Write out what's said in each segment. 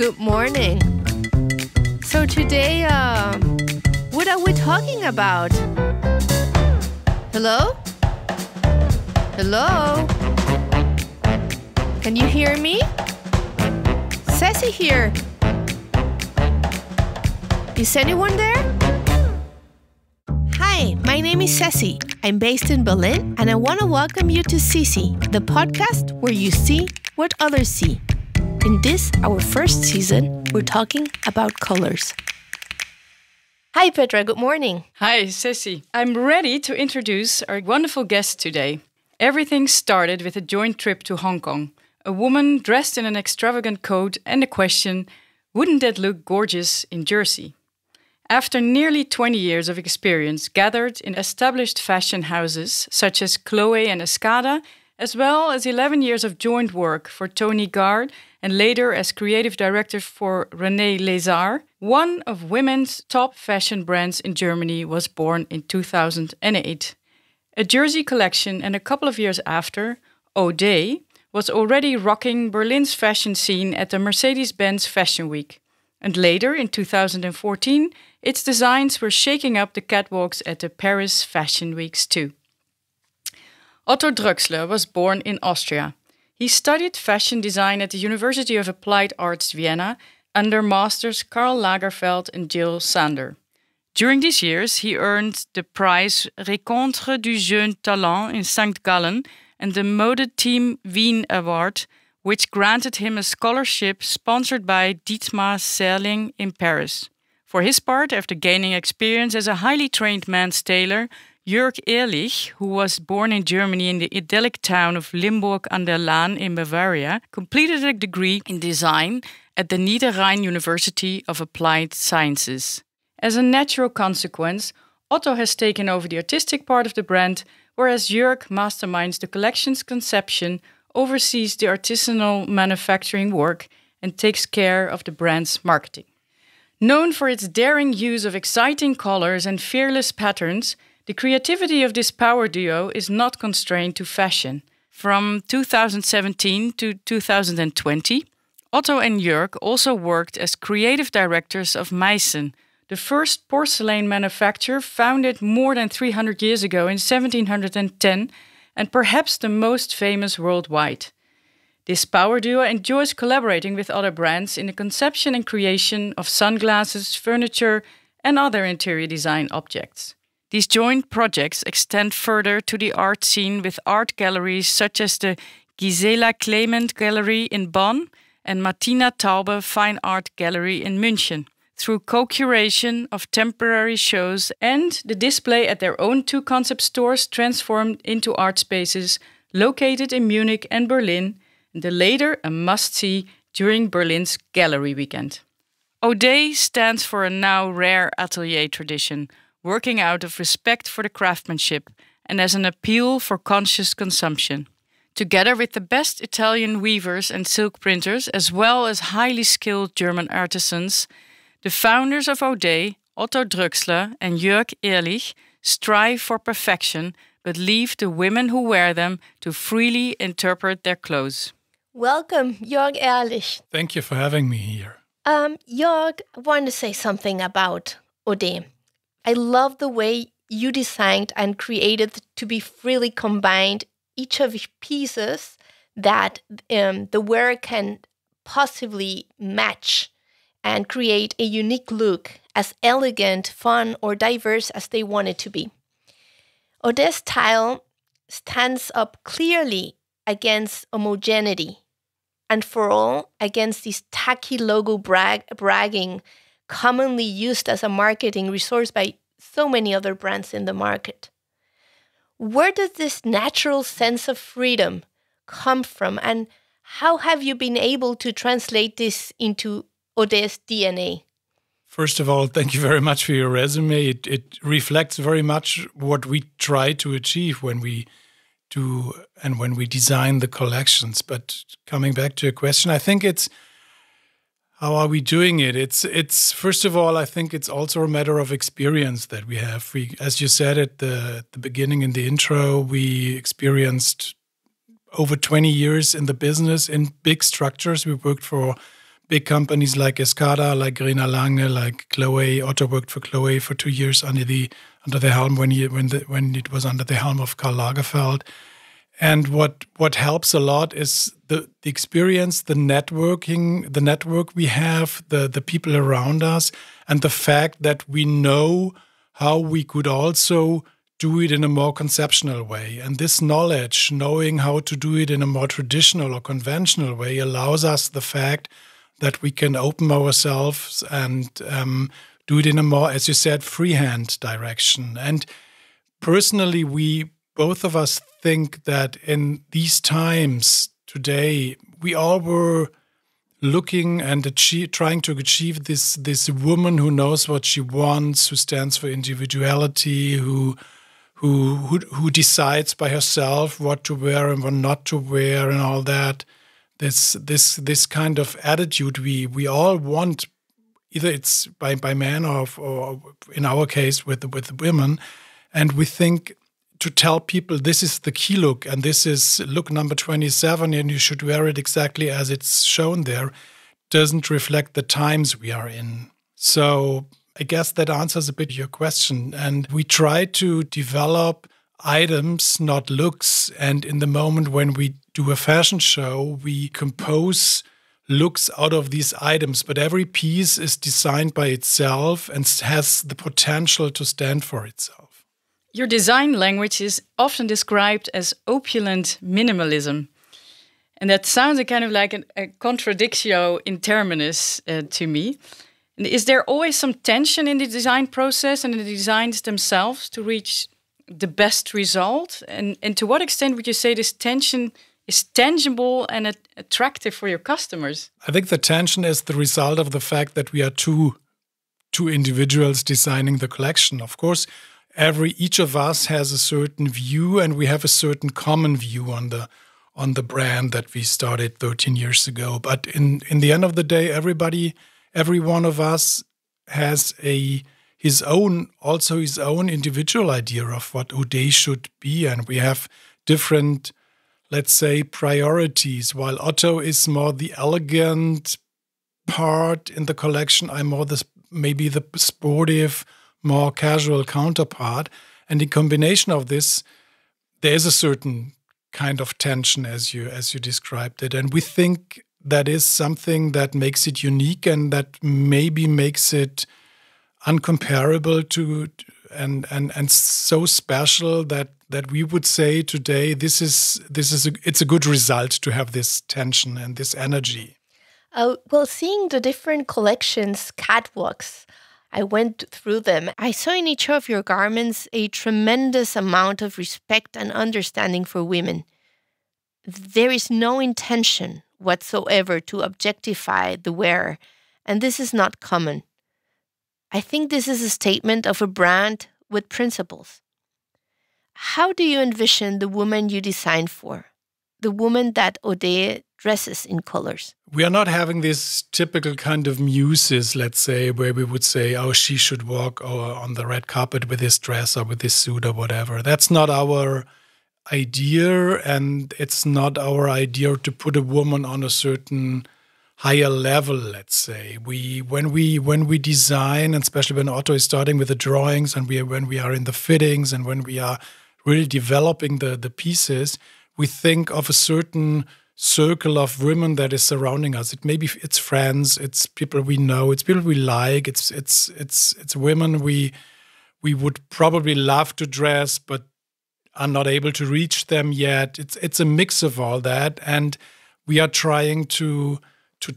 Good morning. So today, what are we talking about? Hello? Hello? Can you hear me? Ceci here. Is anyone there? Hi, my name is Ceci. I'm based in Berlin, and I want to welcome you to Ceci, the podcast where you see what others see. In this, our first season, we're talking about colors. Hi, Petra. Good morning. Hi, Ceci. I'm ready to introduce our wonderful guest today. Everything started with a joint trip to Hong Kong. A woman dressed in an extravagant coat and the question, wouldn't that look gorgeous in Jersey? After nearly 20 years of experience gathered in established fashion houses such as Chlöe and Escada, as well as 11 years of joint work for Toni, Gard, and later as creative director for René, Lezard, one of women's top fashion brands in Germany was born in 2008. A Jersey collection, and a couple of years after, ODEEH was already rocking Berlin's fashion scene at the Mercedes-Benz Fashion Week. And later, in 2014, its designs were shaking up the catwalks at the Paris Fashion Weeks too. Otto Drögsler was born in Austria. He studied fashion design at the University of Applied Arts Vienna under masters Karl Lagerfeld and Jill Sander. During these years, he earned the prize Rencontre du Jeune Talent in St. Gallen and the Mode Team Wien Award, which granted him a scholarship sponsored by Dietmar Serling in Paris. For his part, after gaining experience as a highly trained men's tailor, Jörg Ehrlich, who was born in Germany in the idyllic town of Limburg an der Lahn in Bavaria, completed a degree in design at the Niederrhein University of Applied Sciences. As a natural consequence, Otto has taken over the artistic part of the brand, whereas Jörg masterminds the collection's conception, oversees the artisanal manufacturing work, and takes care of the brand's marketing. Known for its daring use of exciting colors and fearless patterns, the creativity of this power duo is not constrained to fashion. From 2017 to 2020, Otto and Jörg also worked as creative directors of Meissen, the first porcelain manufacturer founded more than 300 years ago in 1710 and perhaps the most famous worldwide. This power duo enjoys collaborating with other brands in the conception and creation of sunglasses, furniture, and other interior design objects. These joint projects extend further to the art scene with art galleries such as the Gisela Clement Gallery in Bonn and Martina Taube Fine Art Gallery in München, through co-curation of temporary shows and the display at their own two concept stores transformed into art spaces located in Munich and Berlin, and the later a must-see during Berlin's Gallery Weekend. ODEEH stands for a now rare atelier tradition, working out of respect for the craftsmanship and as an appeal for conscious consumption. Together with the best Italian weavers and silk printers, as well as highly skilled German artisans, the founders of ODEEH, Otto Drögsler and Jörg Ehrlich, strive for perfection, but leave the women who wear them to freely interpret their clothes. Welcome, Jörg Ehrlich. Thank you for having me here. Jörg, I want to say something about ODEEH. I love the way you designed and created to be freely combined each of its pieces that the wearer can possibly match and create a unique look, as elegant, fun, or diverse as they want it to be. ODEEH's style stands up clearly against homogeneity, and for all, against this tacky logo bragging commonly used as a marketing resource by so many other brands in the market. Where does this natural sense of freedom come from, and how have you been able to translate this into ODEEH's DNA? First of all, thank you very much for your resume. It reflects very much what we try to achieve when we do and when we design the collections. But coming back to your question, I think it's how are we doing it? It's first of all, I think it's also a matter of experience that we have. As you said at the beginning in the intro, we experienced over 20 years in the business in big structures. We worked for big companies like Escada, like René Lange, like Chlöe. Otto worked for Chlöe for 2 years under the helm when it was under the helm of Karl Lagerfeld. And what helps a lot is the experience, the network we have, the people around us, and the fact that we know how we could also do it in a more conceptual way. And this knowledge, knowing how to do it in a more traditional or conventional way, allows us the fact that we can open ourselves and do it in a more, as you said, freehand direction. And personally, both of us think that in these times today, we all were looking and trying to achieve this woman who knows what she wants, who stands for individuality, who decides by herself what to wear and what not to wear and all that. This kind of attitude we all want, either it's by men or in our case with women, and we think to tell people this is the key look and this is look number 27 and you should wear it exactly as it's shown there doesn't reflect the times we are in. So I guess that answers a bit your question. And we try to develop items, not looks. And in the moment when we do a fashion show, we compose looks out of these items. But every piece is designed by itself and has the potential to stand for itself. Your design language is often described as opulent minimalism. And that sounds kind of like a contradictio in terminus to me. And is there always some tension in the design process and in the designs themselves to reach the best result? And to what extent would you say this tension is tangible and attractive for your customers? I think the tension is the result of the fact that we are two individuals designing the collection. Of course, each of us has a certain view, and we have a certain common view on the brand that we started 13 years ago. But in the end of the day, every one of us has his own individual idea of what ODEEH should be, and we have different, let's say, priorities. While Otto is more the elegant part in the collection, I'm more maybe the sportive, more casual counterpart. And in combination of this, there is a certain kind of tension as you described it. And we think that is something that makes it unique and that maybe makes it uncomparable to and so special that we would say today it's a good result to have this tension and this energy. Well, seeing the different collections, catwalks, I went through them. I saw in each of your garments a tremendous amount of respect and understanding for women. There is no intention whatsoever to objectify the wearer, and this is not common. I think this is a statement of a brand with principles. How do you envision the woman you design for? The woman that ODEEH dresses in colors? We are not having this typical kind of muses, let's say, where we would say, oh, she should walk on the red carpet with this dress or with this suit or whatever. That's not our idea, and it's not our idea to put a woman on a certain higher level, let's say. When we design, and especially when Otto is starting with the drawings and when we are in the fittings and when we are really developing the pieces, we think of a certain circle of women that is surrounding us. It's friends, it's people we know, it's people we like, it's women we would probably love to dress but are not able to reach them yet. It's a mix of all that, and we are trying to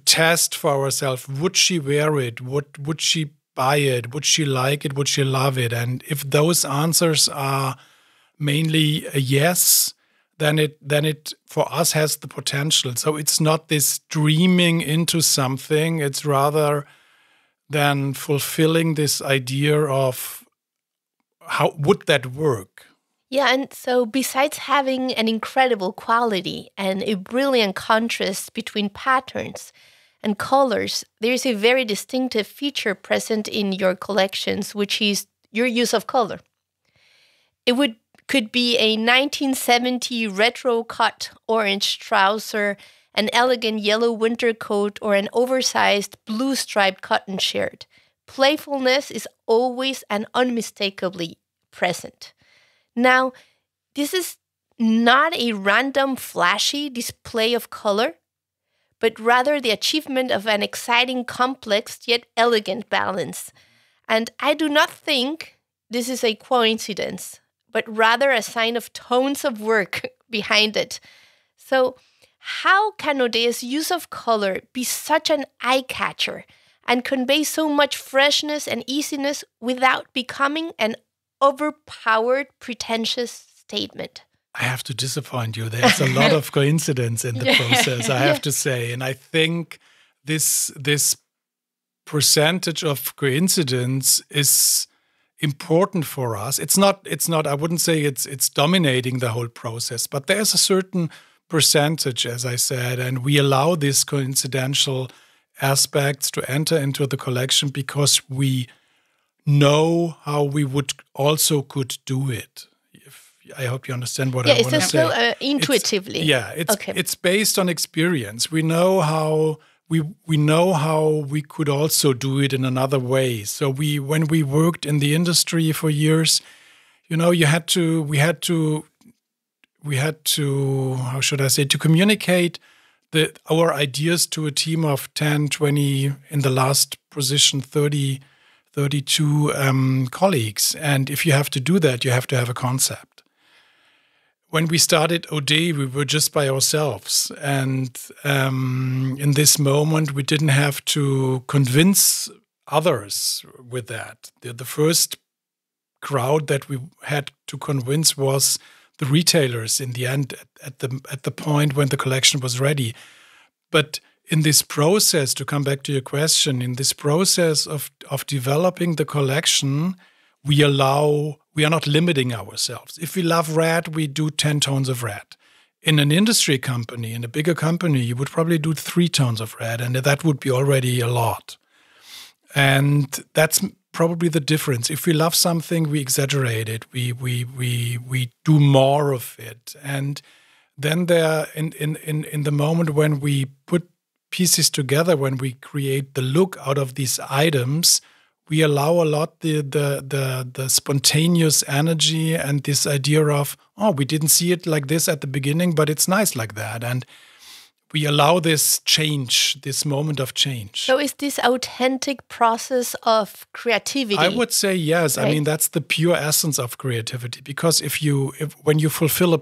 test for ourselves, would she wear it? Would she buy it? Would she like it? Would she love it? And if those answers are mainly a yes, then it for us has the potential. So it's not this dreaming into something. It's rather than fulfilling this idea of how would that work. Yeah, and so besides having an incredible quality and a brilliant contrast between patterns and colors, there's a very distinctive feature present in your collections, which is your use of color. It could be a 1970 retro cut orange trouser an elegant yellow winter coat, or an oversized blue striped cotton shirt. Playfulness is always and unmistakably present. Now, this is not a random, flashy display of color, but rather the achievement of an exciting, complex, yet elegant balance. And I do not think this is a coincidence, but rather a sign of tons of work behind it. So, how can ODEEH's use of color be such an eye-catcher and convey so much freshness and easiness without becoming an overpowered, pretentious statement? I have to disappoint you. There's a lot of coincidence in the process, I have to say. And I think this percentage of coincidence is important for us. It's not, I wouldn't say it's dominating the whole process, but there's a certain percentage, as I said, and we allow these coincidental aspects to enter into the collection because we know how we would also could do it. I hope you understand what I want to say. So intuitively. It's based on experience. We know how we know how we could also do it in another way. So when we worked in the industry for years, we had to how should I say, to communicate our ideas to a team of 10, 20, in the last position 30, 32 colleagues. And if you have to do that, you have to have a concept. When we started ODEEH, we were just by ourselves. And in this moment, we didn't have to convince others with that. The first crowd that we had to convince was the retailers in the end, at the point when the collection was ready. But in this process, to come back to your question, in this process of developing the collection, we are not limiting ourselves. If we love red, we do 10 tones of red. In an industry company, in a bigger company, you would probably do 3 tones of red, and that would be already a lot. And that's probably the difference. If we love something, we exaggerate it. We do more of it. And then there, in the moment when we put pieces together, when we create the look out of these items, we allow a lot the spontaneous energy and this idea of, we didn't see it like this at the beginning, but it's nice like that. And we allow this change, this moment of change. So is this authentic process of creativity? I would say yes. Right? I mean, that's the pure essence of creativity. Because when you fulfill a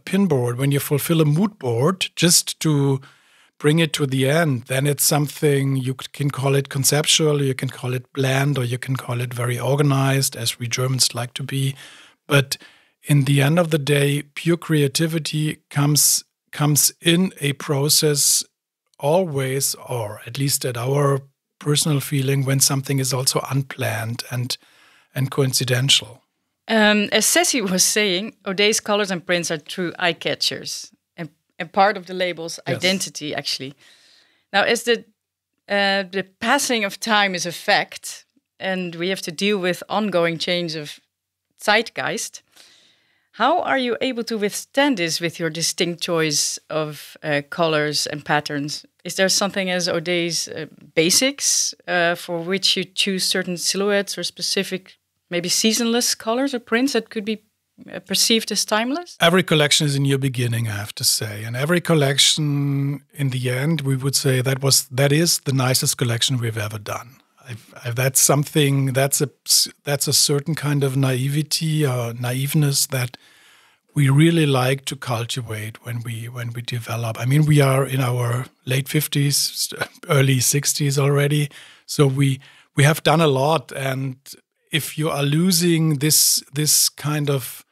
pinboard, when you fulfill a mood board, just to bring it to the end, then it's something, you can call it conceptual, you can call it bland, or you can call it very organized, as we Germans like to be. But in the end of the day, pure creativity comes in a process always, or at least at our personal feeling, when something is also unplanned and coincidental. As Ceci was saying, ODEEH's colors and prints are true eye-catchers and part of the label's identity, actually. Now, as the passing of time is a fact, and we have to deal with ongoing change of zeitgeist, how are you able to withstand this with your distinct choice of colors and patterns? Is there something as ODEEH's basics for which you choose certain silhouettes or specific, maybe seasonless colors or prints that could be perceived as timeless? Every collection is a new beginning, I have to say. And every collection, in the end, we would say that is the nicest collection we've ever done. That's something, that's a certain kind of naivety or naiveness that we really like to cultivate when we develop. I mean, we are in our late 50s, early 60s already, so we have done a lot. And if you are losing this kind of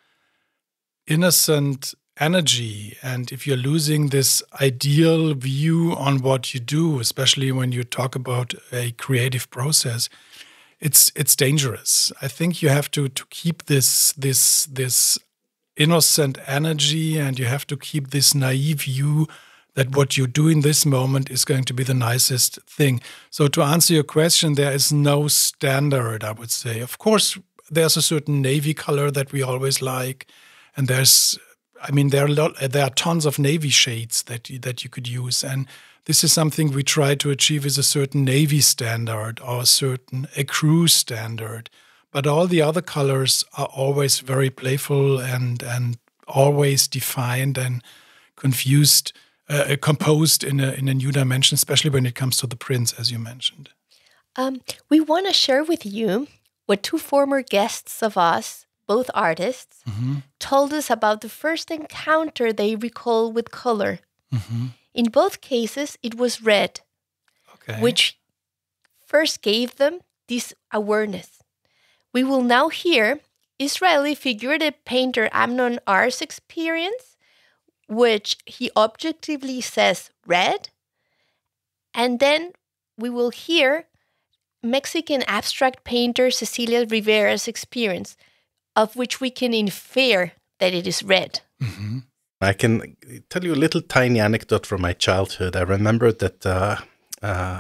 innocent energy, and if you're losing this ideal view on what you do, especially when you talk about a creative process, it's dangerous. I think you have to keep this innocent energy, and you have to keep this naive view that what you do in this moment is going to be the nicest thing. So to answer your question, there is no standard, I would say. Of course, there's a certain navy color that we always like, and there's I mean, there are tons of navy shades that you could use, and this is something we try to achieve is a certain navy standard or a certain ecru standard. But all the other colors are always very playful and always defined and confused, composed in a new dimension, especially when it comes to the prints, as you mentioned. We want to share with you what two former guests of us, both artists, told us about the first encounter they recall with color. In both cases, it was red, which first gave them this awareness. We will now hear Israeli figurative painter Amnon R's experience, which he objectively says red, and then we will hear Mexican abstract painter Cecilia Rivera's experience, of which we can infer that it is red. I can tell you a little tiny anecdote from my childhood. I remember that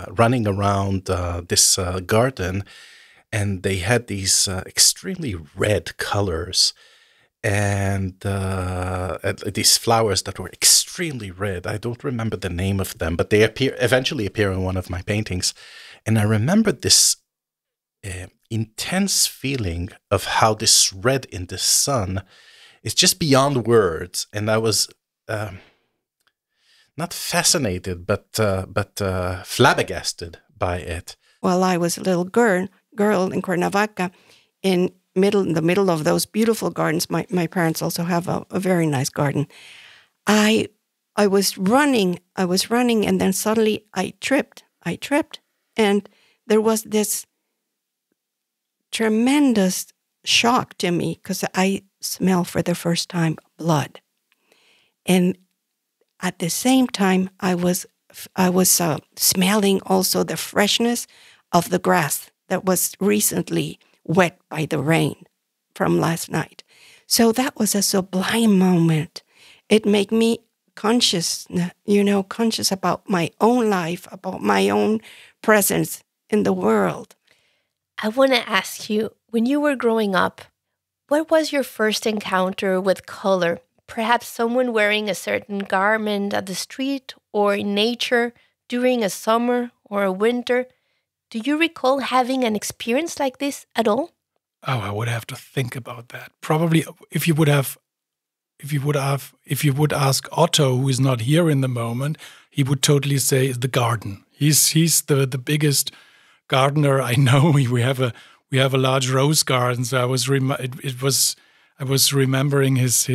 running around this garden, and they had these extremely red colors and these flowers that were extremely red. I don't remember the name of them, but they eventually appear in one of my paintings. And I remember this intense feeling of how this red in the sun is just beyond words. And I was not fascinated, but flabbergasted by it. Well, I was a little girl in Cuernavaca in the middle of those beautiful gardens. My parents also have a very nice garden. I was running, and then suddenly I tripped, and there was this tremendous shock to me because I smelled for the first time blood, and at the same time I was smelling also the freshness of the grass that was recently wet by the rain from last night. So that was a sublime moment. It made me conscious about my own life, about my own presence in the world. I want to ask you, when you were growing up, what was your first encounter with color? Perhaps someone wearing a certain garment at the street or in nature during a summer or a winter. Do you recall having an experience like this at all? Oh, I would have to think about that. Probably if you would ask Otto, who is not here in the moment, he would totally say the garden. He's the biggest gardener I know. We have a large rose garden. So I was remembering his.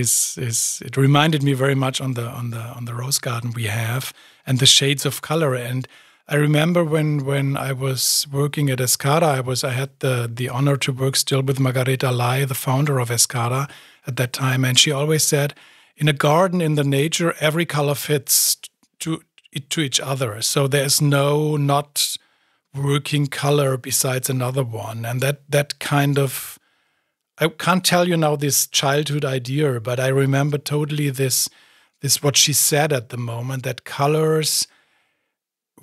It reminded me very much on the rose garden we have and the shades of color. And I remember when I was working at Escada, I had the honor to work still with Margareta Lai, the founder of Escada at that time, and she always said, in a garden, in the nature, every color fits to each other. So there's no not working color besides another one, and that kind of, I can't tell you now this childhood idea, but I remember totally this what she said at the moment, that colors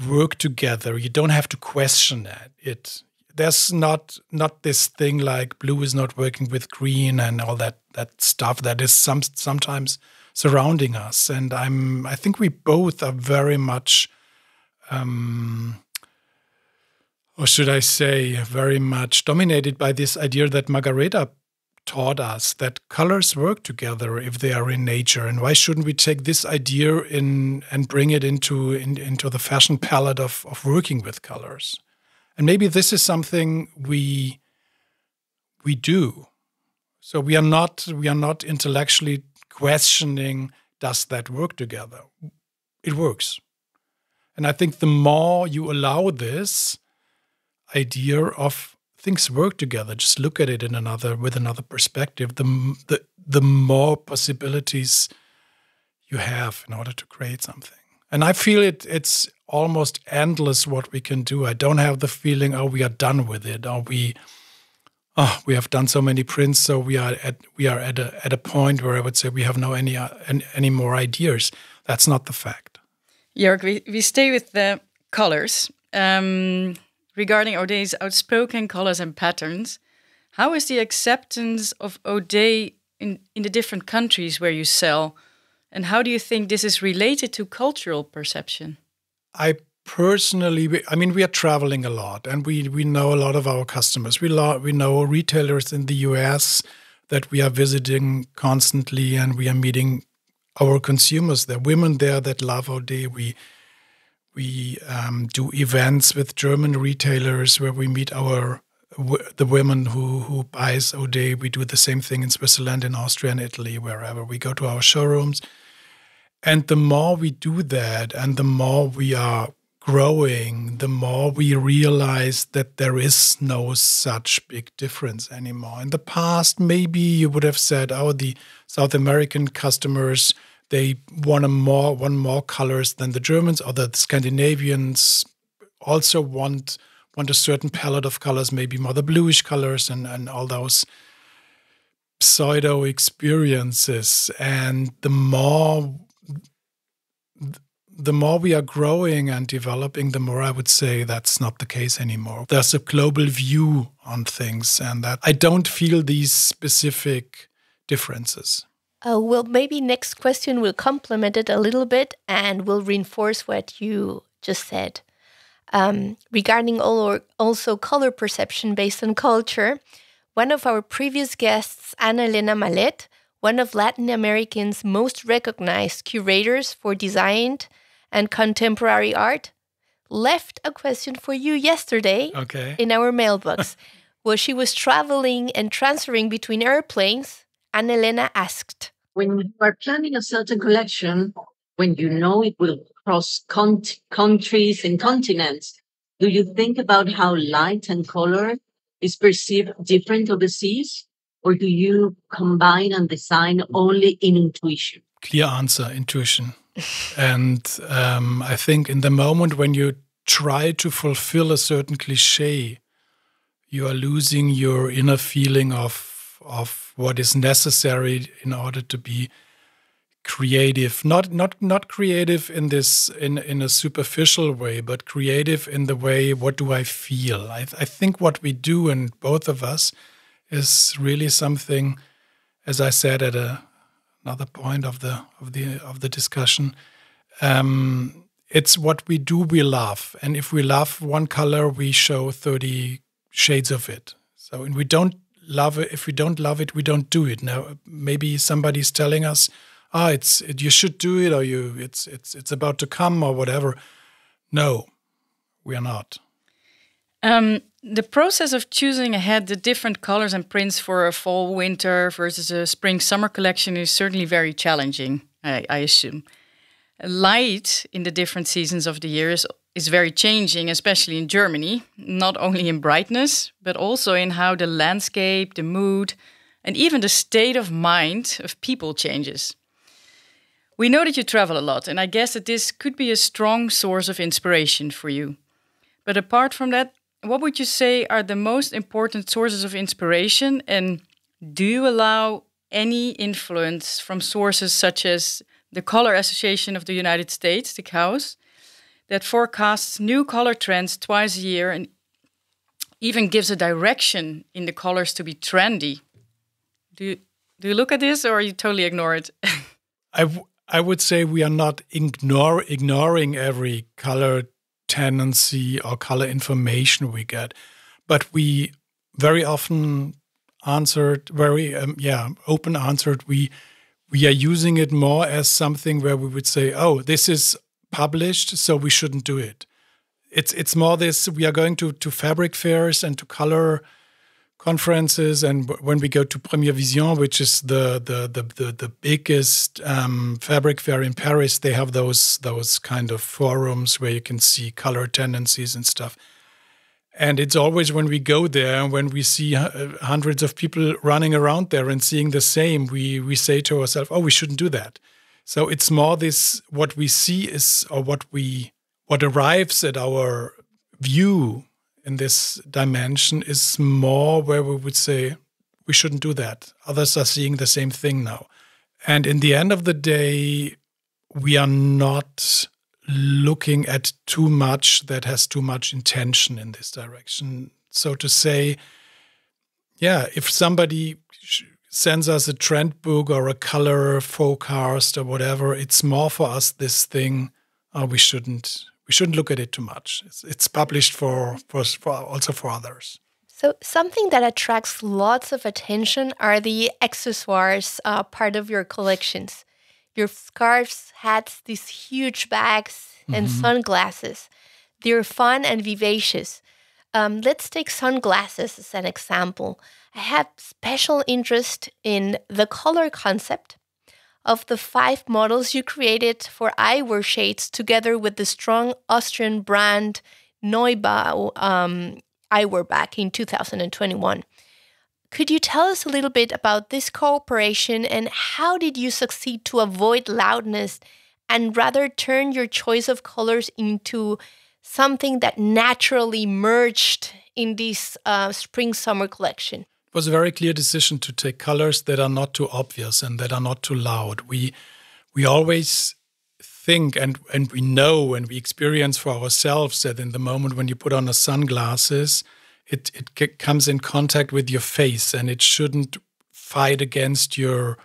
work together. You don't have to question it. There's not this thing like blue is not working with green and all that stuff that is sometimes surrounding us. And I think we both are very much, or should I say, very much dominated by this idea that Margareta taught us, that colors work together if they are in nature. And why shouldn't we take this idea and bring it into the fashion palette of working with colors? And maybe this is something we do. So we are not intellectually questioning, does that work together? It works. And I think the more you allow this idea of things work together, just look at it with another perspective, the more possibilities you have in order to create something. And I feel it's almost endless what we can do. I don't have the feeling, we are done with it, or we have done so many prints, so we are at a point where I would say we have no any more ideas. That's not the fact. Jörg, we stay with the colors. Regarding ODEEH's outspoken colors and patterns, how is the acceptance of ODEEH in the different countries where you sell? And how do you think this is related to cultural perception? I personally, we are traveling a lot, and we know a lot of our customers. We know retailers in the US that we are visiting constantly, and we are meeting our consumers. There are women there that love ODEEH. We do events with German retailers where we meet the women who buys ODEEH. We do the same thing in Switzerland, in Austria, and Italy, wherever we go to our showrooms. And the more we do that, and the more we are growing, the more we realize that there is no such big difference anymore. In the past, maybe you would have said, the South American customers, they want more colors than the Germans, or the Scandinavians also want a certain palette of colors, maybe more the bluish colors and all those pseudo experiences. And the more we are growing and developing, the more I would say that's not the case anymore. There's a global view on things, and that I don't feel these specific differences. Well, maybe next question will complement it a little bit and will reinforce what you just said. Regarding also color perception based on culture, one of our previous guests, Ana Elena Malet, one of Latin American's most recognized curators for design and contemporary art, left a question for you yesterday in our mailbox. While she was traveling and transferring between airplanes, Ana Elena asked, when you are planning a certain collection, when you know it will cross countries and continents, do you think about how light and color is perceived different overseas? Or do you combine and design only in intuition? Clear answer, intuition. And I think in the moment when you try to fulfill a certain cliche, you are losing your inner feeling of what is necessary in order to be creative. Not creative in a superficial way, but creative in the way, what do I feel? I think what we do, and both of us, is really something, as I said at another point of the discussion. It's what we do, we love, and if we love one color, we show 30 shades of it. So, and we don't love it. If we don't love it, we don't do it. Now, maybe somebody's telling us, you should do it, or it's about to come, or whatever. No, we are not. The process of choosing ahead the different colors and prints for a fall-winter versus a spring-summer collection is certainly very challenging, I assume. Light in the different seasons of the year is very changing, especially in Germany, not only in brightness, but also in how the landscape, the mood, and even the state of mind of people changes. We know that you travel a lot, and I guess that this could be a strong source of inspiration for you. But apart from that, what would you say are the most important sources of inspiration, and do you allow any influence from sources such as the Color Association of the United States, the CAUS, that forecasts new color trends twice a year and even gives a direction in the colors to be trendy? Do you look at this, or you totally ignore it? I would say we are not ignoring every color tendency or color information we get, but we very often answered, open answered, we are using it more as something where we would say, oh, this is published, so we shouldn't do it. It's more this, we are going to fabric fairs and to color conferences, and when we go to Première Vision, which is the biggest fabric fair in Paris, they have those kind of forums where you can see color tendencies and stuff. And it's always when we go there, when we see hundreds of people running around there and seeing the same, we say to ourselves, oh, we shouldn't do that. So it's more this, what we see is, or what arrives at our view in this dimension is more where we would say, we shouldn't do that. Others are seeing the same thing now. And in the end of the day, we are not looking at too much that has too much intention in this direction. So to say, if somebody sends us a trend book or a color forecast or whatever, it's more for us this thing. We shouldn't look at it too much. It's published for also for others. So something that attracts lots of attention are the accessoires part of your collections. Your scarves, hats, these huge bags, and sunglasses. They're fun and vivacious. Let's take sunglasses as an example. I have special interest in the color concept of the 5 models you created for eyewear shades together with the strong Austrian brand Neubau eyewear back in 2021. Could you tell us a little bit about this cooperation and how did you succeed to avoid loudness and rather turn your choice of colors into something that naturally merged in this spring-summer collection? It was a very clear decision to take colors that are not too obvious and that are not too loud. We always think and we know and we experience for ourselves that in the moment when you put on the sunglasses, it comes in contact with your face and it shouldn't fight against your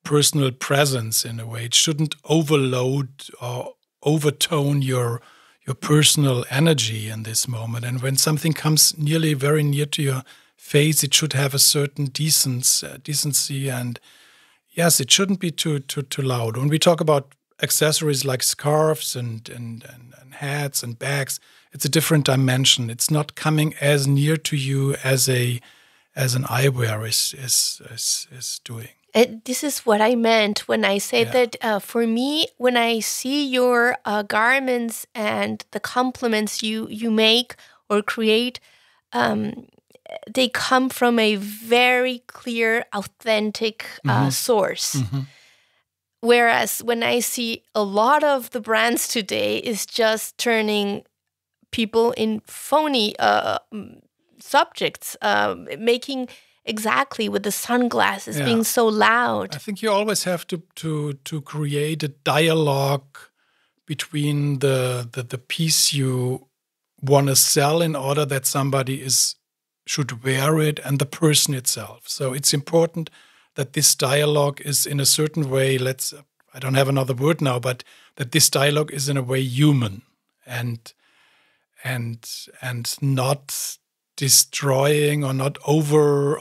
personal presence in a way. It shouldn't overload or overtone your personal energy in this moment. And when something comes very near to your face, it should have a certain decency. And yes, it shouldn't be too loud. When we talk about accessories like scarves and hats and bags, it's a different dimension. It's not coming as near to you as an eyewear is doing. This is what I meant when I say that for me, when I see your garments and the compliments you make or create, they come from a very clear, authentic source. Mm-hmm. Whereas when I see a lot of the brands today is just turning people in phony subjects, making exactly with the sunglasses being so loud. I think you always have to create a dialogue between the piece you want to sell in order that somebody should wear it and the person itself. So it's important that this dialogue is in a certain way, I don't have another word now, but that this dialogue is in a way human and not destroying or not over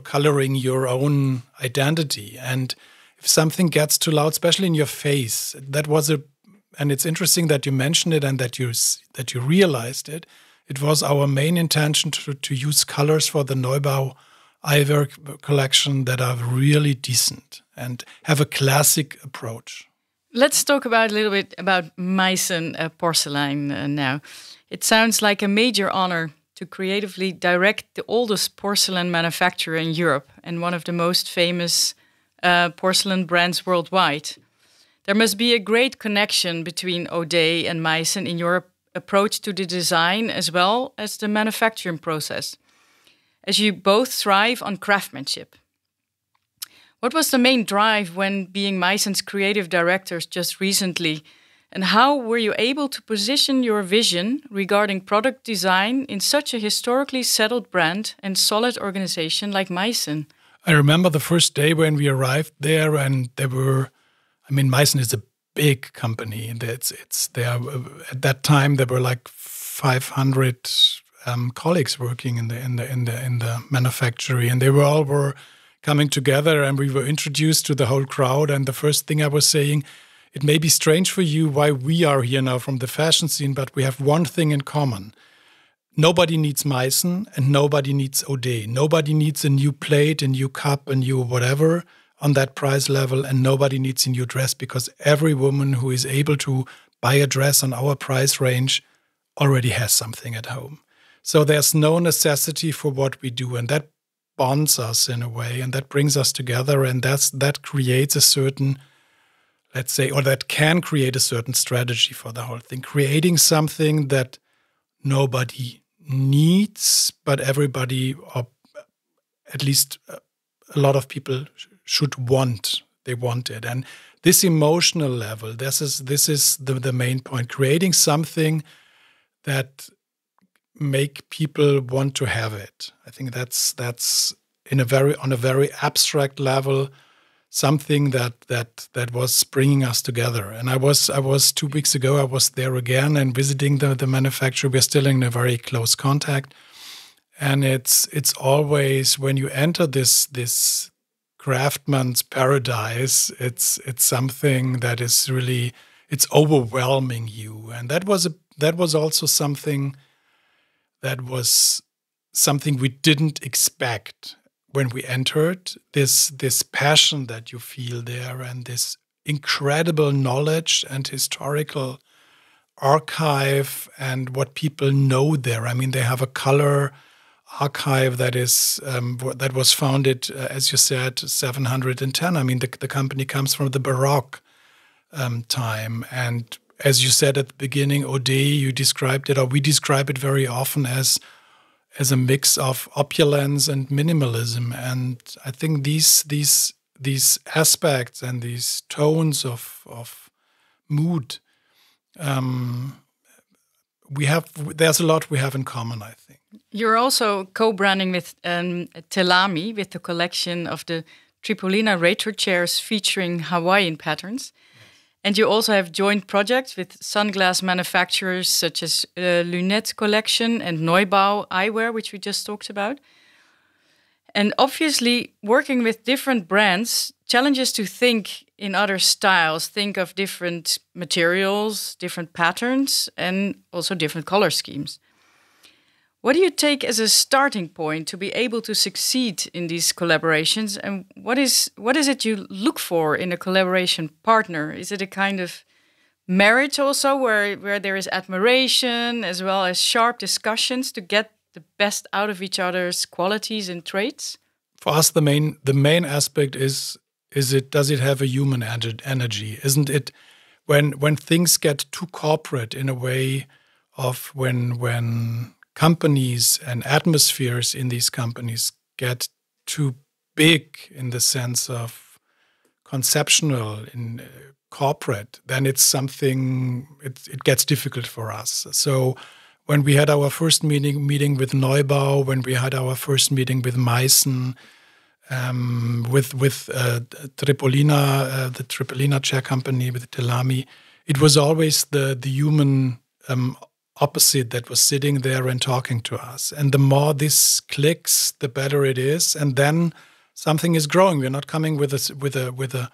coloring your own identity. And if something gets too loud, especially in your face, and it's interesting that you mentioned it and that you realized it. It was our main intention to use colors for the Neubau eyewear collection that are really decent and have a classic approach. Let's talk a little bit about Meissen porcelain now. It sounds like a major honor to creatively direct the oldest porcelain manufacturer in Europe and one of the most famous porcelain brands worldwide. There must be a great connection between ODEEH and Meissen in your approach to the design as well as the manufacturing process, as you both thrive on craftsmanship. What was the main drive when being Meissen's creative directors just recently, and how were you able to position your vision regarding product design in such a historically settled brand and solid organization like Meissen? I remember the first day when we arrived there, and Meissen is a big company. At that time there were like 500 colleagues working in the manufactory, and they were coming together, and we were introduced to the whole crowd. And the first thing I was saying, it may be strange for you why we are here now from the fashion scene, but we have one thing in common. Nobody needs Meissen and nobody needs ODEEH. Nobody needs a new plate, a new cup, a new whatever on that price level, and nobody needs a new dress, because every woman who is able to buy a dress on our price range already has something at home. So there's no necessity for what we do, and that bonds us in a way, and that brings us together, and that creates a certain, let's say, or that can create a certain strategy for the whole thing, creating something that nobody needs, but everybody, or at least a lot of people, should want. They want it. And this emotional level, this is the main point, creating something that make people want to have it. I think that's on a very abstract level, something that was bringing us together. And I was 2 weeks ago, I was there again and visiting the manufacturer. We're still in a very close contact. And it's always, when you enter this craftsman's paradise, it's something that is really, it's overwhelming you. And that was also something we didn't expect when we entered, this passion that you feel there and this incredible knowledge and historical archive and what people know there. I mean, they have a color archive that was founded, as you said, 710. I mean, the company comes from the Baroque time. And as you said at the beginning, ODEEH, you described it, or we describe it very often as a mix of opulence and minimalism. And I think these aspects and these tones of mood, there's a lot we have in common, I think. You're also co-branding with Telami, with the collection of the Tripolina retro chairs featuring Hawaiian patterns. And you also have joint projects with sunglass manufacturers such as Lunette Collection and Neubau Eyewear, which we just talked about. And obviously, working with different brands challenges to think in other styles, think of different materials, different patterns, and also different color schemes. What do you take as a starting point to be able to succeed in these collaborations? And what is it you look for in a collaboration partner? Is it a kind of marriage also where there is admiration as well as sharp discussions to get the best out of each other's qualities and traits? For us, the main aspect is does it have a human energy? Isn't it when things get too corporate in a way of when companies and atmospheres in these companies get too big in the sense of conceptual in corporate, then it's something, it gets difficult for us. So when we had our first meeting with Neubau, when we had our first meeting with Meissen, with Tripolina, the Tripolina chair company, with Telami, it was always the human opposite that was sitting there and talking to us. And the more this clicks, the better it is. And then something is growing. We're not coming with a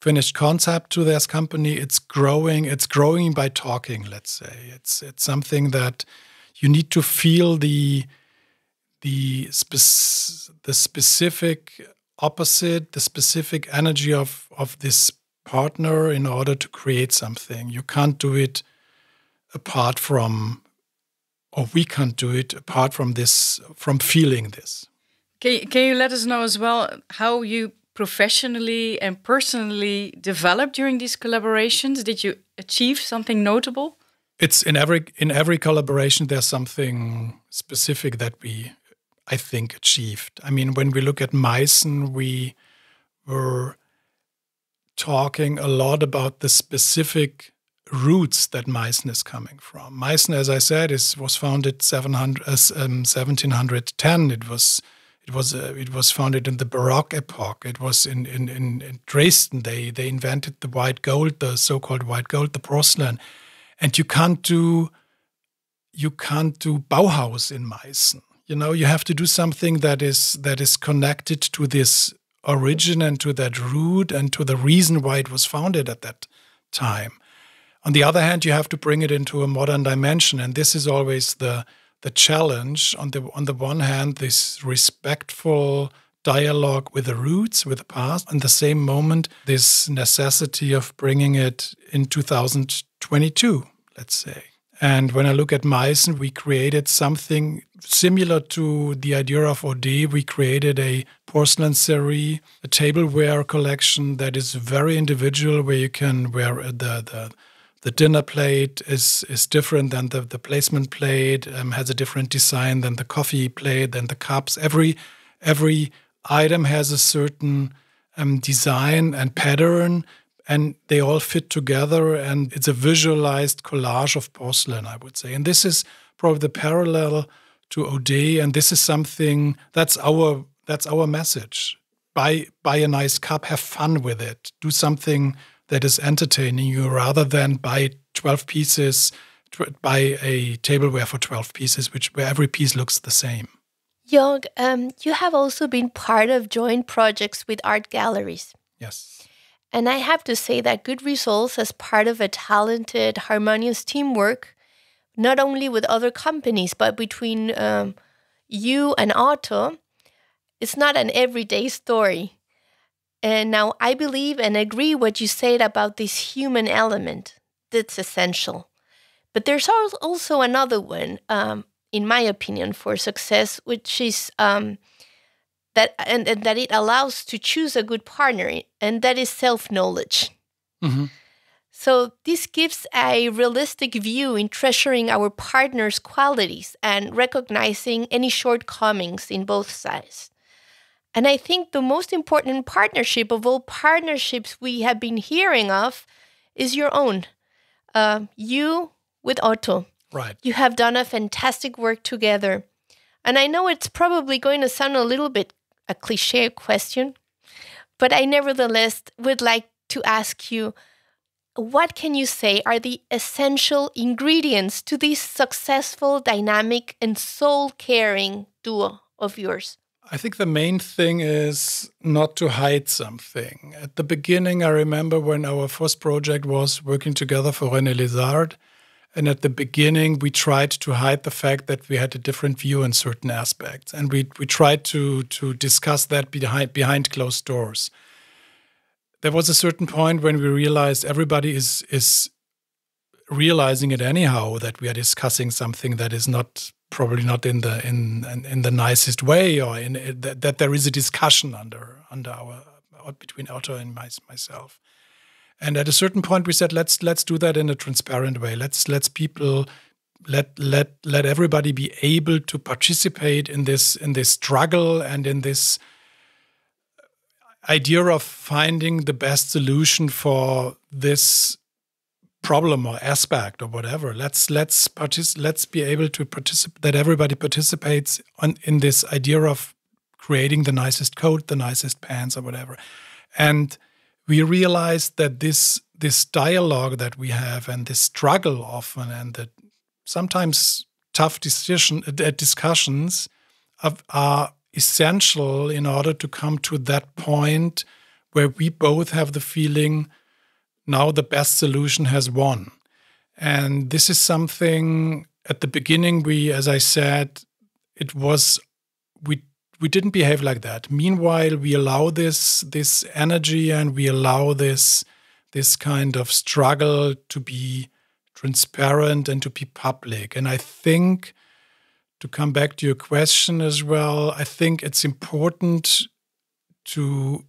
finished concept to this company. It's growing. It's growing by talking, let's say. It's something that you need to feel the specific opposite, the specific energy of this partner in order to create something. You can't do it apart from, or we can't do it apart from this, from feeling this. Can you let us know as well how you professionally and personally developed during these collaborations? Did you achieve something notable? It's in every collaboration there's something specific that we, I think, achieved. I mean, when we look at Meissen, we were talking a lot about the specific roots that Meissen is coming from. Meissen, as I said, was founded 1710. It was founded in the Baroque epoch. It was in Dresden. They invented the white gold, the so-called white gold, the porcelain. And you can't do Bauhaus in Meissen. You know, you have to do something that is connected to this origin and to that root and to the reason why it was founded at that time. On the other hand, you have to bring it into a modern dimension, and this is always the challenge. On the one hand, this respectful dialogue with the roots, with the past, and the same moment, this necessity of bringing it in 2022, let's say. And when I look at Meissen, we created something similar to the idea of ODEEH. We created a porcelain series, a tableware collection that is very individual, where you can wear the dinner plate is different than the placement plate, has a different design than the coffee plate, than the cups. Every item has a certain design and pattern, and they all fit together, and it's a visualized collage of porcelain, I would say. And this is probably the parallel to ODEEH, and this is something that's our That's our message. Buy a nice cup, have fun with it. Do something that is entertaining you rather than buy 12 pieces, buy a tableware for 12 pieces, where every piece looks the same. Jörg, you have also been part of joint projects with art galleries. Yes. And I have to say that good results as part of a talented, harmonious teamwork, not only with other companies, but between you and Otto, it's not an everyday story. And now I believe and agree what you said about this human element. That's essential. But there's also another one, in my opinion, for success, which is that it allows to choose a good partner, and that is self-knowledge. Mm-hmm. So this gives a realistic view in treasuring our partner's qualities and recognizing any shortcomings in both sides. And I think the most important partnership of all partnerships we have been hearing of is your own. You with Otto. Right. You have done a fantastic work together. And I know it's probably going to sound a little bit a cliche question, but I nevertheless would like to ask you, what can you say are the essential ingredients to this successful, dynamic, and soul-caring duo of yours? I think the main thing is not to hide something. At the beginning, I remember when our first project was working together for René Lezard, and at the beginning, we tried to hide the fact that we had a different view in certain aspects, and we tried to discuss that behind closed doors. There was a certain point when we realized everybody is realizing it anyhow, that we are discussing something that is probably not in the nicest way, or that there is a discussion between Otto and myself. And at a certain point, we said, let's do that in a transparent way. Let everybody be able to participate in this struggle and in this idea of finding the best solution for this problem or aspect or whatever. Let's be able to participate. That everybody participates in this idea of creating the nicest coat, the nicest pants, or whatever, and we realized that this dialogue that we have and this struggle often and the sometimes tough discussions are essential in order to come to that point where we both have the feeling now the best solution has won. And this is something at the beginning as I said, we didn't behave like that. Meanwhile, we allow this energy and we allow this kind of struggle to be transparent and to be public. And I think, to come back to your question as well, I think it's important to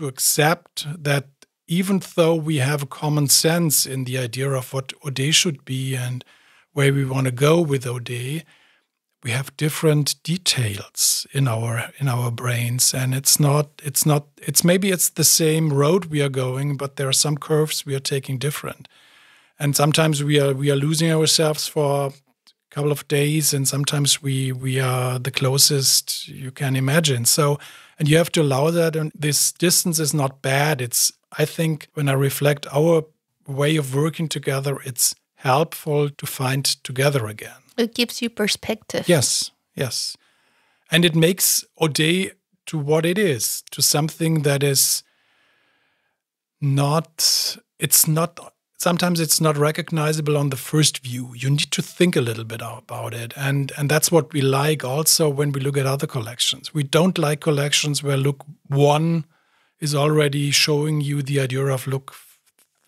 accept that even though we have a common sense in the idea of what ODEEH should be and where we want to go with ODEEH, we have different details in our brains, and it's maybe it's the same road we are going, but there are some curves we are taking different, and sometimes we are losing ourselves for a couple of days, and sometimes we are the closest you can imagine. So, and you have to allow that, and this distance is not bad. I think when I reflect our way of working together, it's helpful to find together again. It gives you perspective. Yes. And it makes ODEEH to what it is, to something that is sometimes it's not recognizable on the first view. You need to think a little bit about it. And that's what we like also when we look at other collections. We don't like collections where look 1 is already showing you the idea of look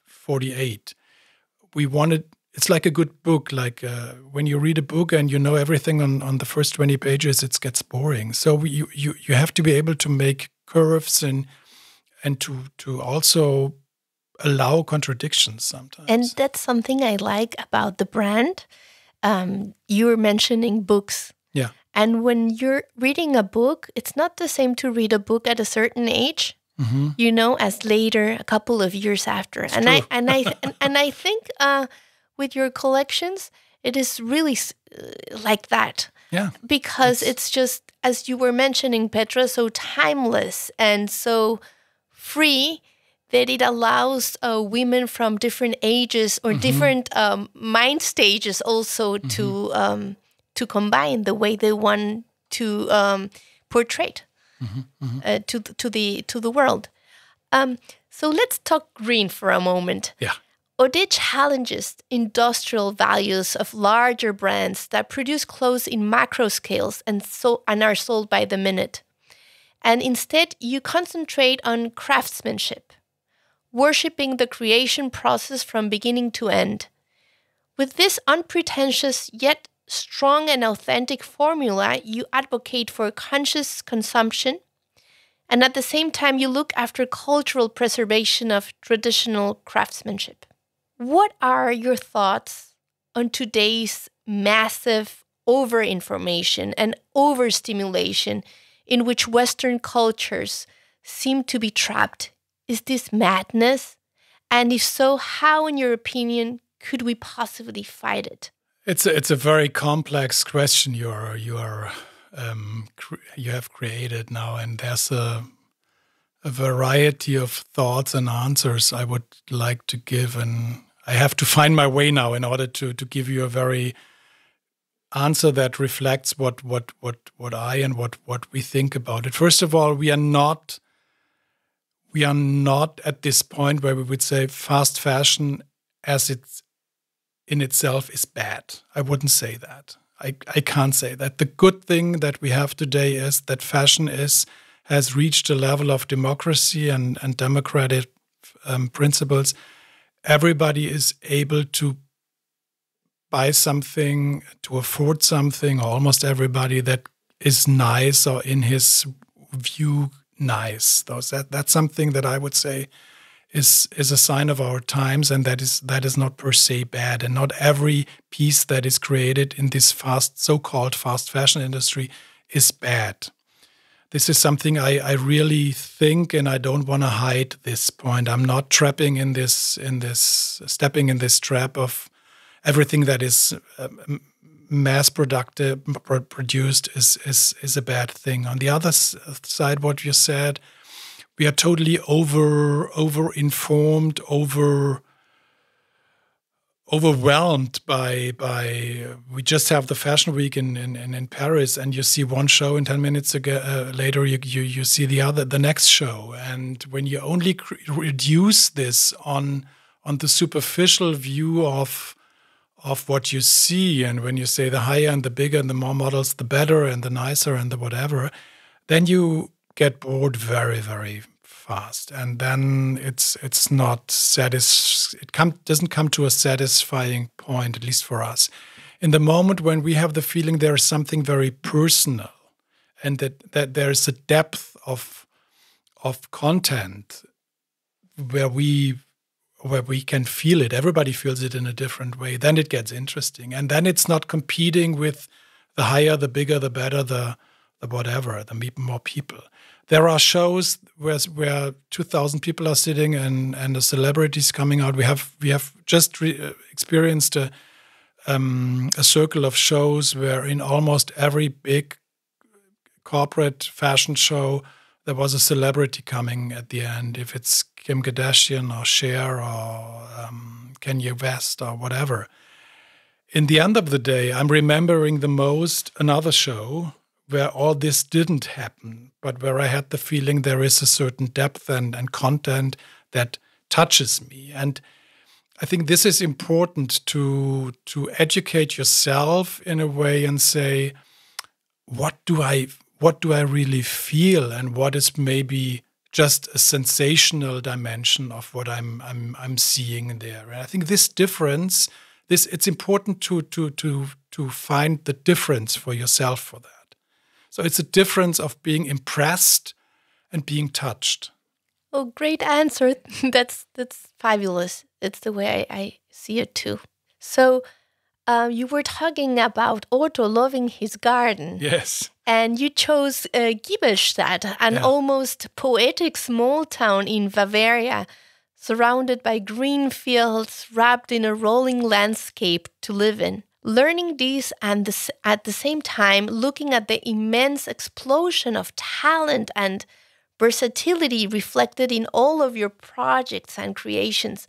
48. It's like a good book. Like when you read a book and you know everything on the first 20 pages, it gets boring. So you have to be able to make curves and to also allow contradictions sometimes. And that's something I like about the brand. You were mentioning books. Yeah. And when you're reading a book, it's not the same to read a book at a certain age, as later, a couple of years after. It's and true. I think with your collections, it is really like that. Yeah. Because it's just, as you were mentioning, Petra, so timeless and so free that it allows women from different ages or different mind stages also to combine the way they want to portray to the world. So let's talk green for a moment. Yeah. ODEEH challenges industrial values of larger brands that produce clothes in macro scales and are sold by the minute. And instead, you concentrate on craftsmanship, worshipping the creation process from beginning to end. With this unpretentious yet strong and authentic formula, you advocate for conscious consumption, and at the same time, you look after cultural preservation of traditional craftsmanship. What are your thoughts on today's massive over-information and overstimulation in which Western cultures seem to be trapped? Is this madness? And if so, how, in your opinion, could we possibly fight it? It's a very complex question you have created now, and there's a variety of thoughts and answers I would like to give, and I have to find my way now in order to give you a very answer that reflects what I and what we think about it. First of all, we are not at this point where we would say fast fashion as it's in itself is bad. I wouldn't say that. I can't say that. The good thing that we have today is that fashion has reached a level of democracy and democratic principles. Everybody is able to buy something, to afford something, almost everybody that is nice or in his view nice. That's something that I would say is a sign of our times, and that is not per se bad. And not every piece that is created in this so-called fast fashion industry is bad. This is something I really think, and I don't want to hide this point. I'm not stepping in this trap of everything that is mass produced is a bad thing. On the other side, what you said, we are totally over-informed, overwhelmed by. We just have the Fashion Week in Paris, and you see one show, and 10 minutes later you see the next show. And when you only reduce this on the superficial view of what you see, and when you say the higher and the bigger and the more models, the better and the nicer and the whatever, then you get bored very, very fast, and then it's not doesn't come to a satisfying point, at least for us. In the moment when we have the feeling there is something very personal, and that there is a depth of content where we can feel it, everybody feels it in a different way, then it gets interesting, and then it's not competing with the higher, the bigger, the better, the whatever, the more people. There are shows where 2,000 people are sitting and the celebrities coming out. We have just experienced a circle of shows where in almost every big corporate fashion show there was a celebrity coming at the end. If it's Kim Kardashian or Cher or Kanye West or whatever. In the end of the day, I'm remembering the most another show where all this didn't happen, but where I had the feeling there is a certain depth and content that touches me. And I think this is important to educate yourself in a way and say, what do I really feel, and what is maybe just a sensational dimension of what I'm seeing there. And I think this difference, it's important to find the difference for yourself for that. So it's a difference of being impressed and being touched. Oh, great answer. That's fabulous. It's the way I see it too. So you were talking about Otto loving his garden. Yes. And you chose Giebelstadt, an almost poetic small town in Bavaria, surrounded by green fields, wrapped in a rolling landscape to live in. Learning these and at the same time looking at the immense explosion of talent and versatility reflected in all of your projects and creations,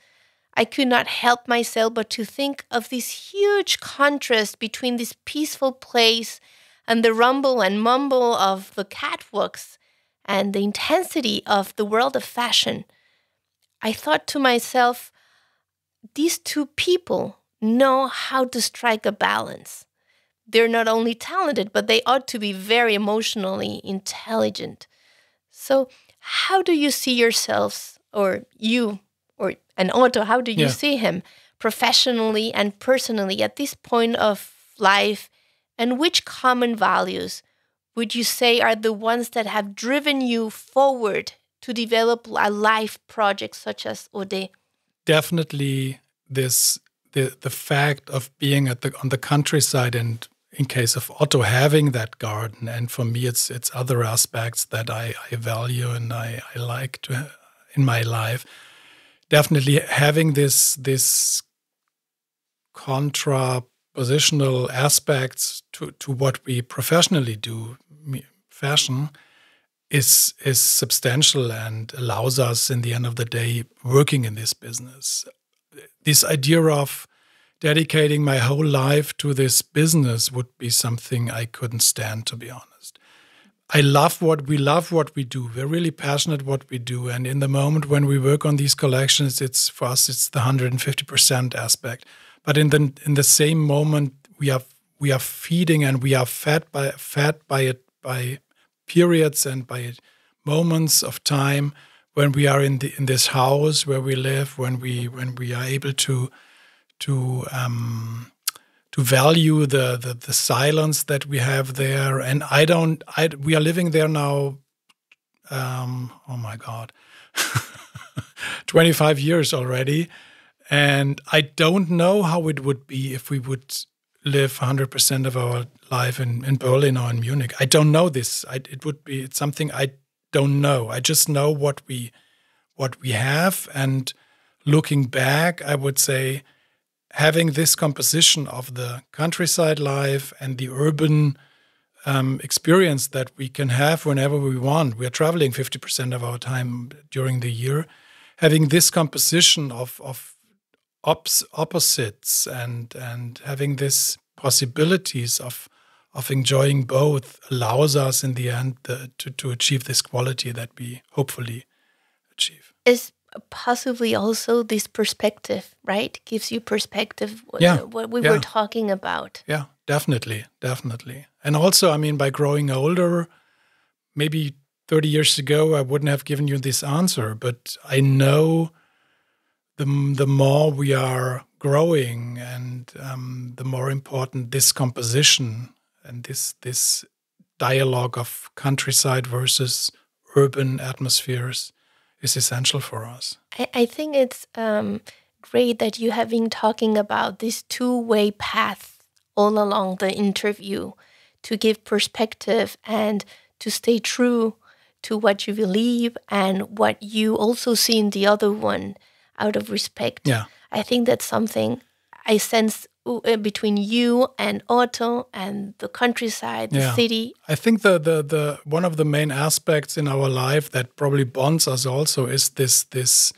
I could not help myself but to think of this huge contrast between this peaceful place and the rumble and mumble of the catwalks and the intensity of the world of fashion. I thought to myself, these two people know how to strike a balance. They're not only talented, but they ought to be very emotionally intelligent. So how do you see yourselves, or you, and Otto, how do you see him professionally and personally at this point of life? And which common values would you say are the ones that have driven you forward to develop a life project such as ODEEH? Definitely the fact of being on the countryside, and in case of Otto having that garden, and for me it's other aspects that I value and I like to in my life. Definitely having this contrapositional aspects to what we professionally do, fashion, is substantial and allows us, in the end of the day, working in this business. This idea of dedicating my whole life to this business would be something I couldn't stand, to be honest. We love what we do. We're really passionate what we do, and in the moment when we work on these collections, for us it's the 150% aspect. But in the same moment, we are feeding and we are fed by it, by periods and by moments of time when we are in this house where we live, when we are able to value the silence that we have there. And we are living there now. Oh my God, 25 years already, and I don't know how it would be if we would live 100% of our life in Berlin or in Munich. I don't know this. It's something I don't know. I just know what we have, and looking back, I would say having this composition of the countryside life and the urban experience that we can have whenever we want. We are traveling 50% of our time during the year. Having this composition of opposites and having this possibilities of enjoying both allows us in the end to achieve this quality that we hopefully achieve. Is possibly also this perspective, right? Gives you perspective, what we were talking about. Yeah, definitely. And also, I mean, by growing older, maybe 30 years ago, I wouldn't have given you this answer, but I know the more we are growing and the more important this composition and this dialogue of countryside versus urban atmospheres is essential for us. I think it's great that you have been talking about this two-way path all along the interview to give perspective and to stay true to what you believe and what you also see in the other one out of respect. Yeah. I think that's something I sense between you and Otto and the countryside, the city. I think the one of the main aspects in our life that probably bonds us also is the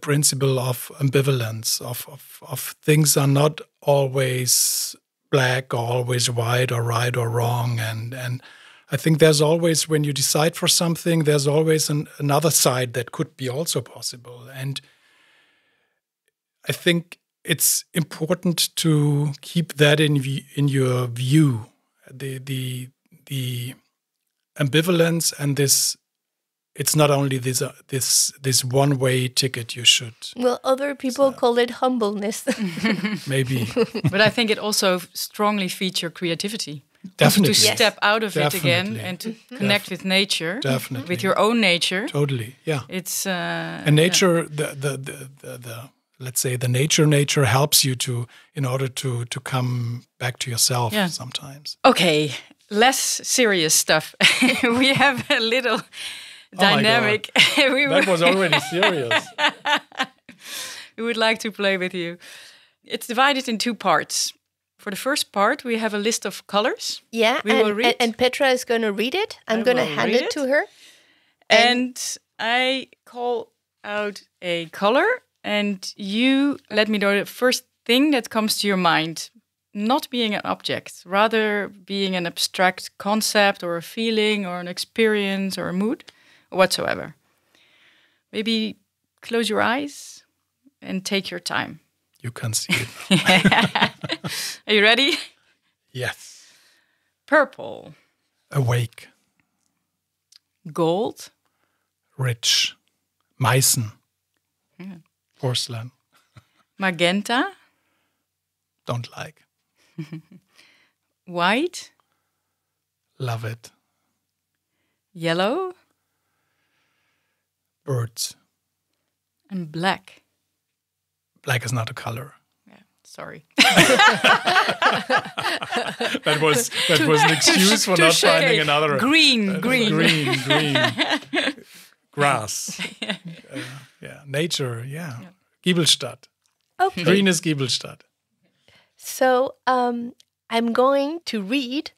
principle of ambivalence, of things are not always black or always white or right or wrong, and I think there's always, when you decide for something, there's always another side that could be also possible. And I think it's important to keep that in your view, the ambivalence and this. It's not only this one-way ticket you should. Well, other people call it humbleness. Maybe. But I think it also strongly feeds your creativity. Definitely. To step out of it again and to connect with nature. Definitely. With your own nature. Totally, yeah. It's and nature, the let's say the nature helps you in order to come back to yourself sometimes. Okay, less serious stuff. We have a little dynamic. That was already serious. We would like to play with you. It's divided in two parts. For the first part, we have a list of colors. Yeah, we will read. And Petra is going to read it. I'm going to hand it to her. And I call out a color, and you let me know the first thing that comes to your mind. Not being an object, rather being an abstract concept or a feeling or an experience or a mood or whatsoever. Maybe close your eyes and take your time. You can see it. Are you ready? Yes. Purple. Awake. Gold. Rich. Meissen. Porcelain. Magenta. Don't like. White. Love it. Yellow. Birds. And black. Black is not a color. Yeah, sorry. That was an excuse for not finding another. Green. Green. Grass. Nature. Yeah. Giebelstadt. Okay. Green is Giebelstadt. So I'm going to read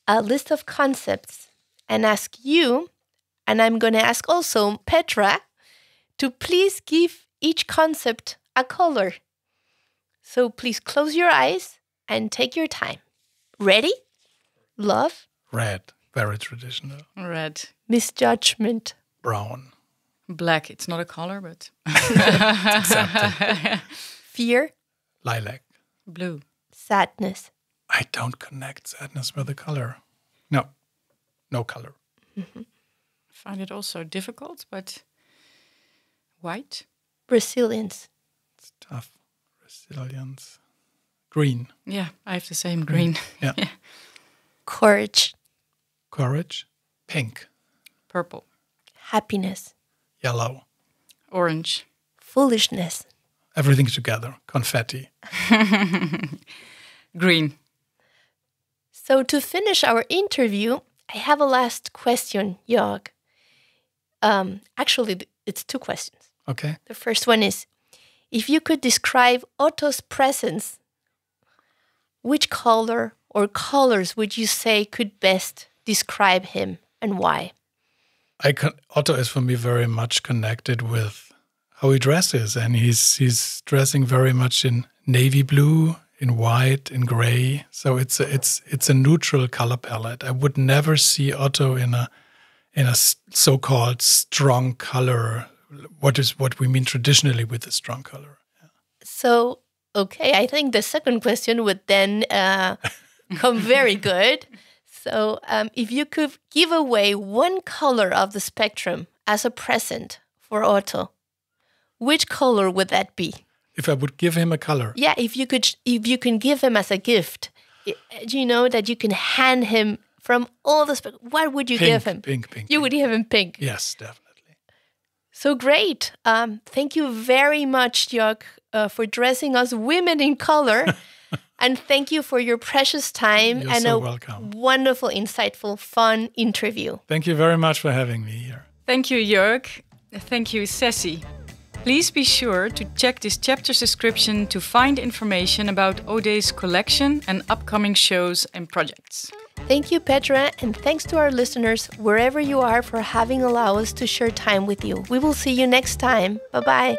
a list of concepts and ask you, and I'm going to ask also Petra, to please give each concept a color. So please close your eyes and take your time. Ready? Love. Red. Very traditional. Red. Misjudgment. Brown. Black. It's not a color, but... Fear. Lilac. Blue. Sadness. I don't connect sadness with a color. No color. I find it also difficult, but white. Resilience. It's tough. Resilience. Green. Yeah, I have the same green. Yeah. Courage. Courage. Pink. Purple. Happiness. Yellow. Orange. Foolishness. Everything together. Confetti. Green. So to finish our interview, I have a last question, Jörg. Actually, it's 2 questions. Okay. The first one is, if you could describe Otto's presence, which color or colors would you say could best describe him and why? Otto is for me very much connected with how he dresses, and he's dressing very much in navy blue, in white, in gray. So it's a neutral color palette. I would never see Otto in a so-called strong color. What we mean traditionally with a strong color. Yeah. So, okay, I think the second question would then come very good. So if you could give away one color of the spectrum as a present for Otto, which color would that be? If I would give him a color? Yeah, if you can give him as a gift, that you can hand him from all the what would you give him? Pink. You would give him pink. Yes, definitely. So great. Thank you very much, Jörg, for dressing us women in color. And thank you for your precious time. You're and so a welcome. Wonderful, insightful, fun interview. Thank you very much for having me here. Thank you, Jörg. Thank you, Ceci. Please be sure to check this chapter's description to find information about ODEEH's collection and upcoming shows and projects. Thank you, Petra, and thanks to our listeners, wherever you are, for having allowed us to share time with you. We will see you next time. Bye-bye.